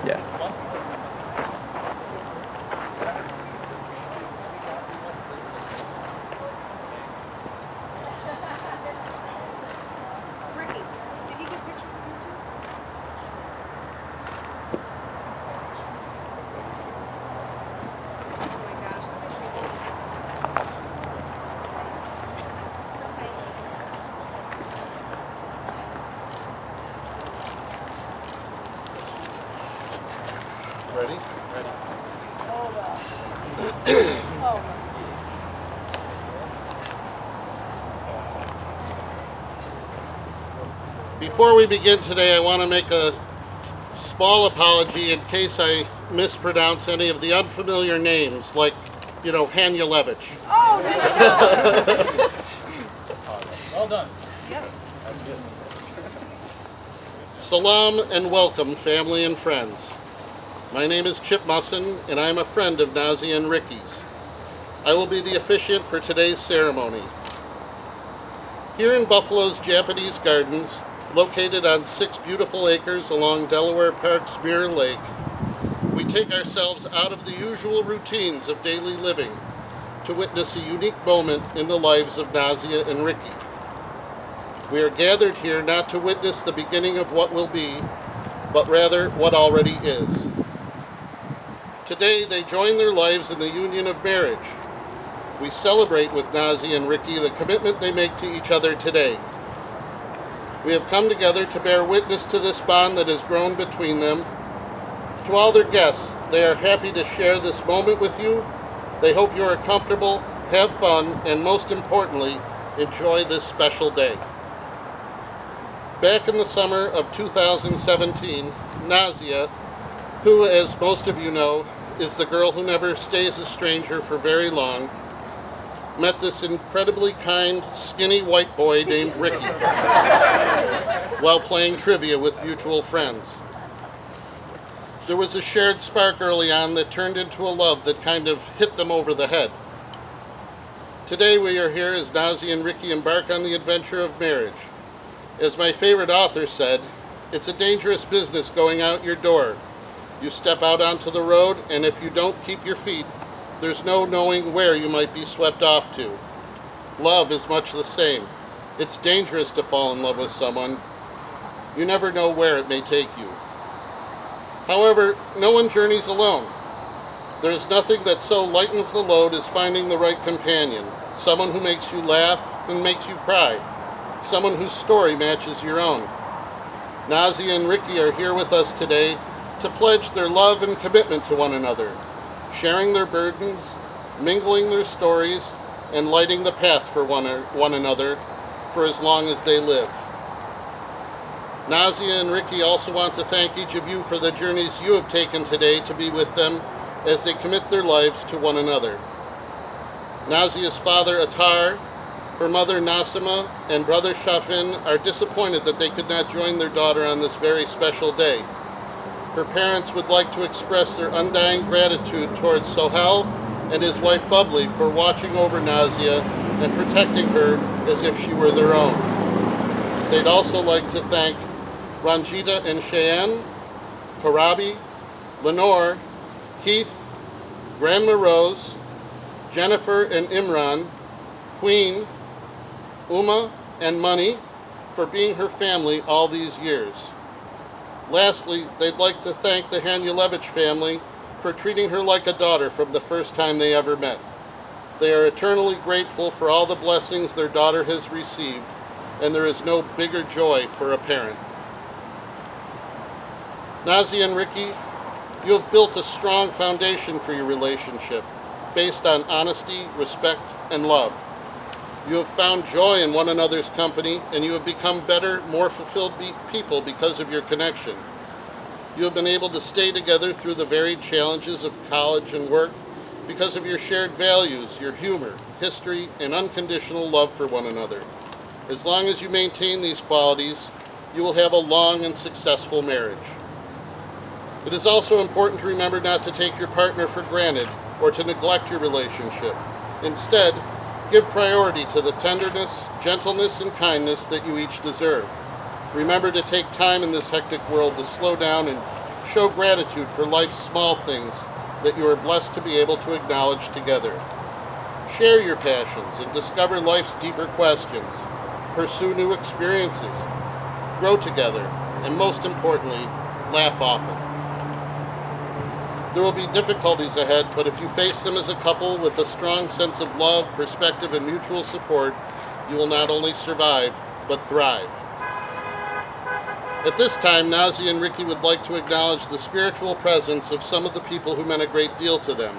Yeah. Ricky, did you get pictures of you too? Oh my gosh, look at you. Ready? Ready. Hold on. Oh my. Before we begin today, I want to make a small apology in case I mispronounce any of the unfamiliar names, like, you know, Hanyalevich. Oh, there you go. Well done. Yes. Salam and welcome, family and friends. My name is Chip Musson, and I am a friend of Nazia and Ricky's. I will be the officiant for today's ceremony. Here in Buffalo's Japanese Gardens, located on 6 beautiful acres along Delaware Park's Mirror Lake, we take ourselves out of the usual routines of daily living to witness a unique moment in the lives of Nazia and Ricky. We are gathered here not to witness the beginning of what will be, but rather what already is. Today they join their lives in the union of marriage. We celebrate with Nazia and Ricky the commitment they make to each other today. We have come together to bear witness to this bond that has grown between them. To all their guests, they are happy to share this moment with you. They hope you are comfortable, have fun, and most importantly, enjoy this special day. Back in the summer of 2017, Nazia, who, as most of you know, is the girl who never stays a stranger for very long, met this incredibly kind, skinny white boy named Ricky while playing trivia with mutual friends. There was a shared spark early on that turned into a love that kind of hit them over the head. Today we are here as Nazia and Ricky embark on the adventure of marriage. As my favorite author said, it's a dangerous business going out your door. You step out onto the road, and if you don't keep your feet, there's no knowing where you might be swept off to. Love is much the same. It's dangerous to fall in love with someone. You never know where it may take you. However, no one journeys alone. There's nothing that so lightens the load as finding the right companion, someone who makes you laugh and makes you cry, someone whose story matches your own. Nazia and Ricky are here with us today to pledge their love and commitment to one another, sharing their burdens, mingling their stories, and lighting the path for one another for as long as they live. Nazia and Ricky also want to thank each of you for the journeys you have taken today to be with them as they commit their lives to one another. Nazia's father, Attar, her mother, Nasima, and brother, Shafin, are disappointed that they could not join their daughter on this very special day. Her parents would like to express their undying gratitude towards Sohel and his wife Bubbly for watching over Nazia and protecting her as if she were their own. They'd also like to thank Ranjita and Cheyenne, Parabi, Lenore, Keith, Grandma Rose, Jennifer and Imran, Queen, Uma, and Money for being her family all these years. Lastly, they'd like to thank the Hanyalevich family for treating her like a daughter from the first time they ever met. They are eternally grateful for all the blessings their daughter has received, and there is no bigger joy for a parent. Nazia and Ricky, you have built a strong foundation for your relationship, based on honesty, respect, and love. You have found joy in one another's company, and you have become better, more fulfilled people because of your connection. You have been able to stay together through the varied challenges of college and work because of your shared values, your humor, history, and unconditional love for one another. As long as you maintain these qualities, you will have a long and successful marriage. It is also important to remember not to take your partner for granted or to neglect your relationship. Instead, give priority to the tenderness, gentleness, and kindness that you each deserve. Remember to take time in this hectic world to slow down and show show gratitude for life's small things that you are blessed to be able to acknowledge together. Share your passions and discover life's deeper questions. Pursue new experiences. Grow together, and most importantly, laugh often. There will be difficulties ahead, but if you face them as a couple with a strong sense of love, perspective, and mutual support, you will not only survive, but thrive. At this time, Nazia and Ricky would like to acknowledge the spiritual presence of some of the people who meant a great deal to them.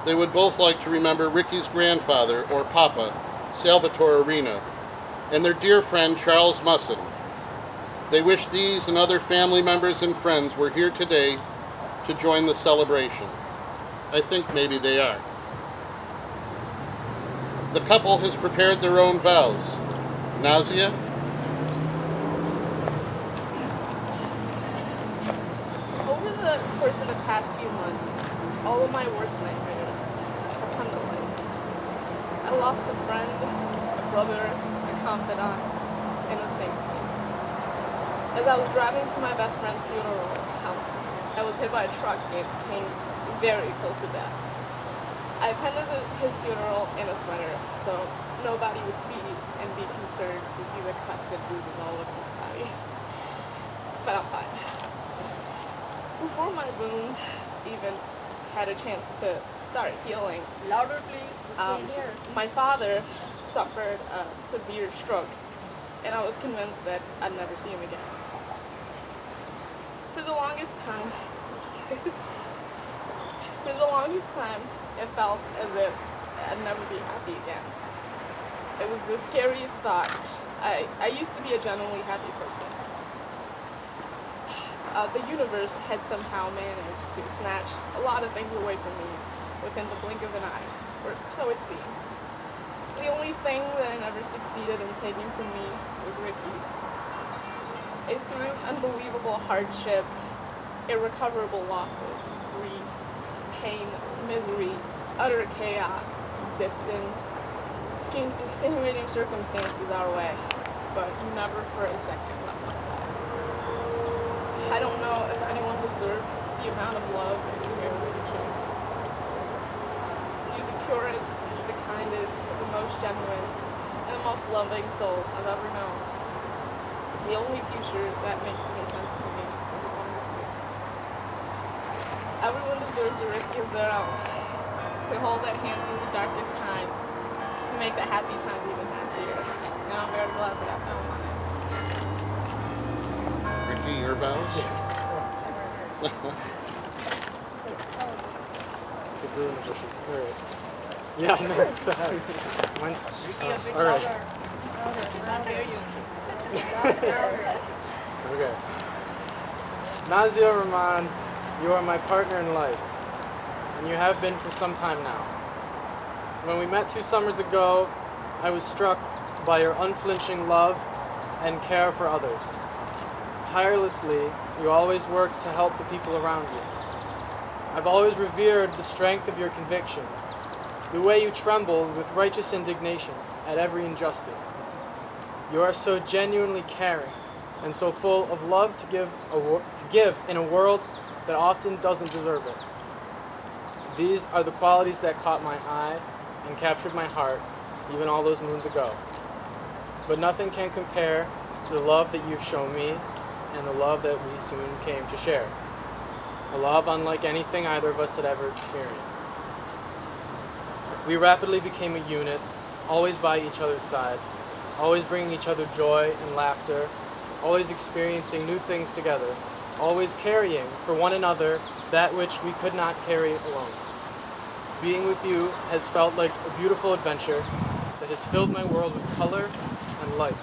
They would both like to remember Ricky's grandfather, or Papa, Salvatore Arena, and their dear friend Charles Musson. They wish these and other family members and friends were here today to join the celebration. I think maybe they are. The couple has prepared their own vows. Nazia? Over the course of the past few months, all of my worst nightmares have come to life. I lost a friend, a brother, a confidant, and a safe space. As I was driving to my best friend's funeral, I was hit by a truck and came very close to death. I attended his funeral in a sweater, so nobody would see and be concerned to see the cuts and bruises all over my body. But I'm fine. Before my wounds even had a chance to start healing, Louder, please. my father suffered a severe stroke, and I was convinced that I'd never see him again. For the longest time, it felt as if I'd never be happy again. It was the scariest thought. I used to be a genuinely happy person. The universe had somehow managed to snatch a lot of things away from me within the blink of an eye, or so it seemed. The only thing that I never succeeded in taking from me was Ricky. Through unbelievable hardship, irrecoverable losses, grief, pain, misery, utter chaos, distance, extenuating circumstances our way, but never for a second left my side. I don't know if anyone deserves the amount of love and communication. You're the purest, the kindest, the most genuine, and the most loving soul I've ever known. The only future that makes any sense to me is the one with you. Everyone deserves a Ricky of their own, to hold their hand through the darkest times, to make the happy times even happier. And I'm very glad that I found mine. Ricky, your vows? Yeah, no. Mine's, all right. Okay. Nazia Rahman, you are my partner in life, and you have been for some time now. When we met 2 summers ago, I was struck by your unflinching love and care for others. Tirelessly, you always work to help the people around you. I've always revered the strength of your convictions, the way you trembled with righteous indignation at every injustice. You are so genuinely caring and so full of love to give in a world that often doesn't deserve it. These are the qualities that caught my eye and captured my heart even all those moons ago. But nothing can compare to the love that you've shown me and the love that we soon came to share. A love unlike anything either of us had ever experienced. We rapidly became a unit, always by each other's side, always bringing each other joy and laughter, always experiencing new things together, always carrying for one another that which we could not carry alone. Being with you has felt like a beautiful adventure that has filled my world with color and light.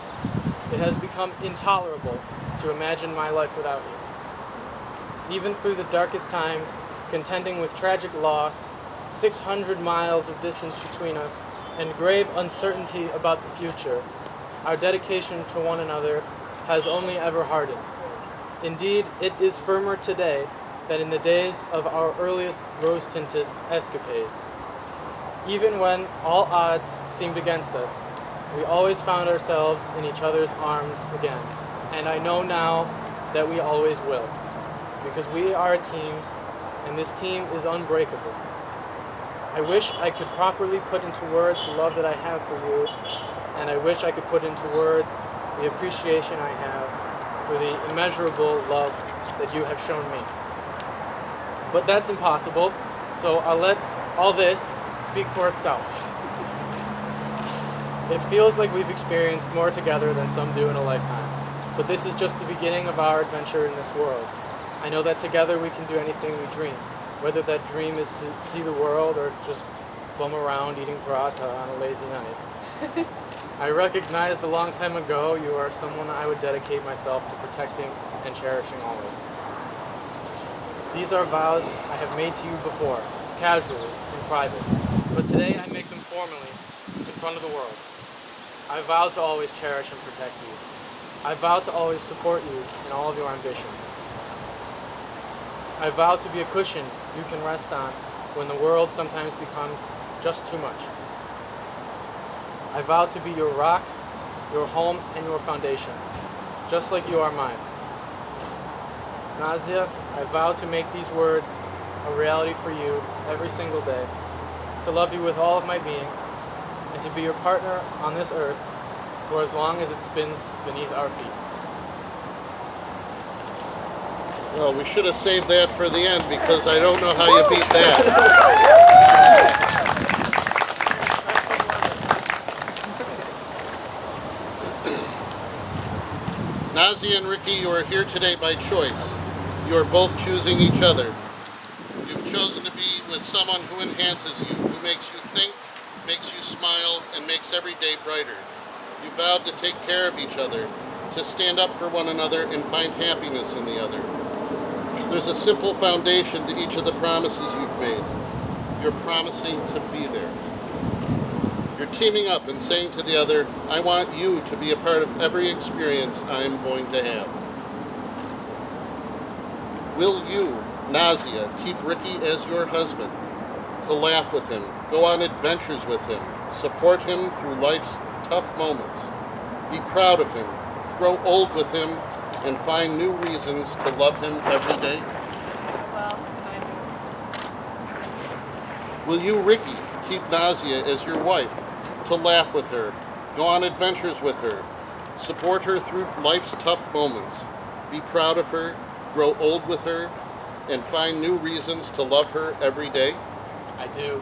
It has become intolerable to imagine my life without you. Even through the darkest times, contending with tragic loss, 600 miles of distance between us, and grave uncertainty about the future, our dedication to one another has only ever hardened. Indeed, it is firmer today than in the days of our earliest rose-tinted escapades. Even when all odds seemed against us, we always found ourselves in each other's arms again, and I know now that we always will. because we are a team, and this team is unbreakable. I wish I could properly put into words the love that I have for you, and I wish I could put into words the appreciation I have for the immeasurable love that you have shown me. But that's impossible, so I'll let all this speak for itself. It feels like we've experienced more together than some do in a lifetime, but this is just the beginning of our adventure in this world. I know that together we can do anything we dream, whether that dream is to see the world or just bum around eating paratha on a lazy night. I recognized a long time ago you are someone I would dedicate myself to protecting and cherishing always. These are vows I have made to you before, casually, in private, but today I make them formally, in front of the world. I vow to always cherish and protect you. I vow to always support you in all of your ambitions. I vow to be a cushion you can rest on when the world sometimes becomes just too much. I vow to be your rock, your home, and your foundation, just like you are mine. Nazia, I vow to make these words a reality for you every single day, to love you with all of my being, and to be your partner on this earth for as long as it spins beneath our feet. Well, we should have saved that for the end because I don't know how you beat that. Nazia and Ricky, you are here today by choice. You are both choosing each other. You've chosen to be with someone who enhances you, who makes you think, makes you smile, and makes every day brighter. You vowed to take care of each other, to stand up for one another and find happiness in the other. There's a simple foundation to each of the promises you've made. You're promising to be there. You're teaming up and saying to the other, I want you to be a part of every experience I am going to have. Will you, Nazia, keep Ricky as your husband, to laugh with him, go on adventures with him, support him through life's tough moments, be proud of him, grow old with him, and find new reasons to love him every day? Well, Will you, Ricky, keep Nazia as your wife, to laugh with her, go on adventures with her, support her through life's tough moments, be proud of her, grow old with her, and find new reasons to love her every day? I do.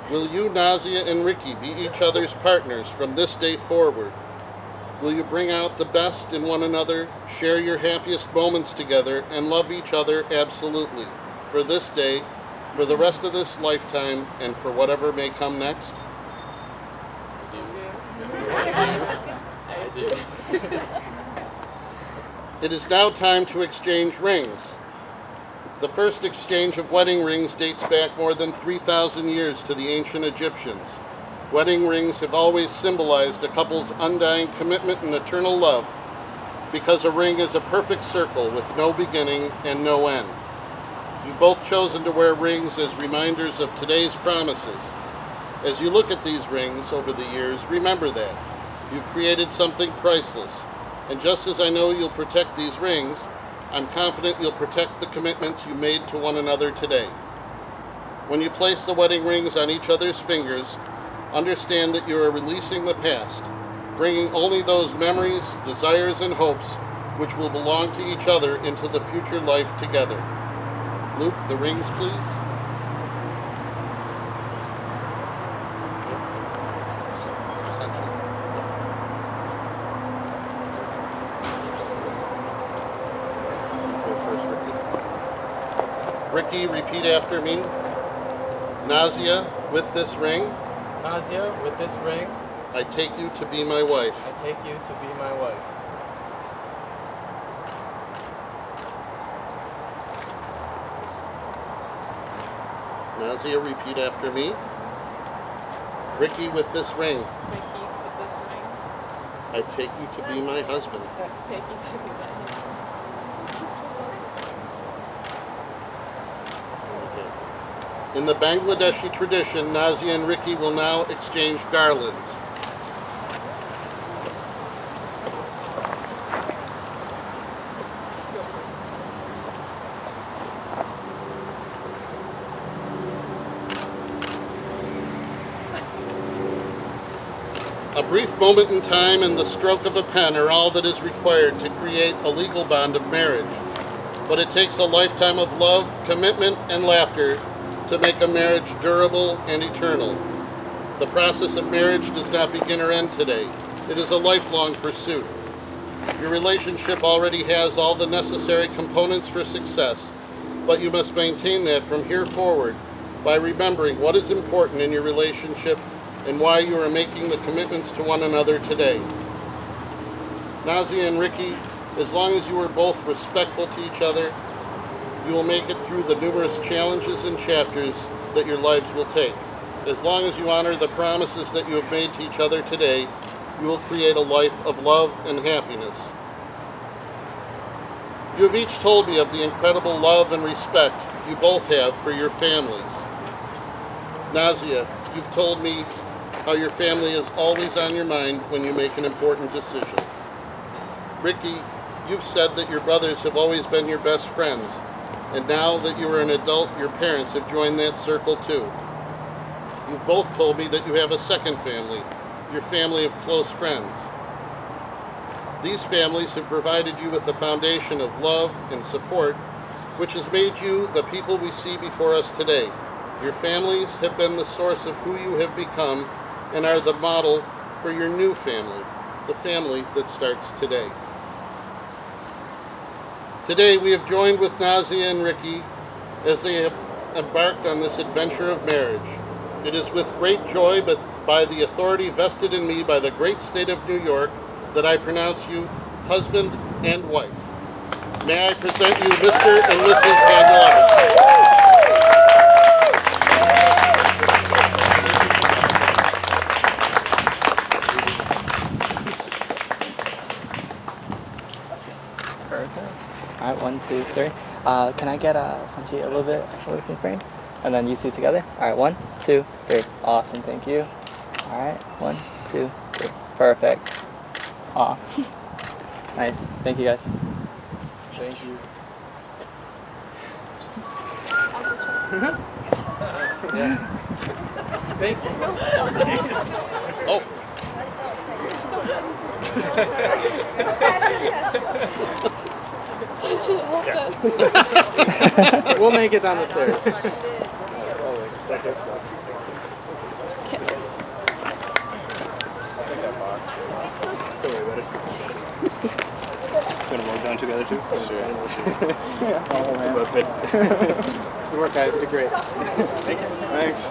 Will you, Nazia and Ricky, be each other's partners from this day forward? Will you bring out the best in one another, share your happiest moments together, and love each other absolutely, for this day, for the rest of this lifetime, and for whatever may come next? I do. It is now time to exchange rings. The first exchange of wedding rings dates back more than 3,000 years to the ancient Egyptians. Wedding rings have always symbolized a couple's undying commitment and eternal love, because a ring is a perfect circle with no beginning and no end. You've both chosen to wear rings as reminders of today's promises. As you look at these rings over the years, remember that. You've created something priceless. And just as I know you'll protect these rings, I'm confident you'll protect the commitments you made to one another today. When you place the wedding rings on each other's fingers, understand that you are releasing the past, bringing only those memories, desires, and hopes which will belong to each other into the future life together. Luke, the rings, please. Ricky, repeat after me. Nazia, with this ring, Nazia, with this ring, I take you to be my wife. I take you to be my wife. Nazia, repeat after me. Ricky, with this ring, Ricky, with this ring, I take you to be my husband. I take you to be my husband. In the Bangladeshi tradition, Nazia and Ricky will now exchange garlands. brief moment in time and the stroke of a pen are all that is required to create a legal bond of marriage. But it takes a lifetime of love, commitment, and laughter to make a marriage durable and eternal. The process of marriage does not begin or end today. It is a lifelong pursuit. Your relationship already has all the necessary components for success, but you must maintain that from here forward by remembering what is important in your relationship and why you are making the commitments to one another today. Nazia and Ricky, as long as you are both respectful to each other, you will make it through the numerous challenges and chapters that your lives will take. As long as you honor the promises that you have made to each other today, you will create a life of love and happiness. You have each told me of the incredible love and respect you both have for your families. Nazia, you've told me how your family is always on your mind when you make an important decision. Ricky, you've said that your brothers have always been your best friends, and now that you are an adult, your parents have joined that circle too. You've both told me that you have a second family, your family of close friends. These families have provided you with a foundation of love and support, which has made you the people we see before us today. Your families have been the source of who you have become and are the model for your new family, the family that starts today. Today we have joined with Nazia and Ricky as they have embarked on this adventure of marriage. It is with great joy, but by the authority vested in me by the great state of New York, that I pronounce you husband and wife. May I present you Mr. and Mrs. Bangladeshi. All right, 1, 2, 3. Can I get Sanchi a little bit away from the frame? And then you two together. All right, 1, 2, 3. Awesome, thank you. All right, 1, 2, 3. Perfect. Aw. Nice. Thank you, guys. Thank you. Yeah. Thank you. Oh. Sanchi helped us. We'll make it down the stairs. Gonna roll down together too? Sure. Oh, man. Good work, guys. You did great. Thanks.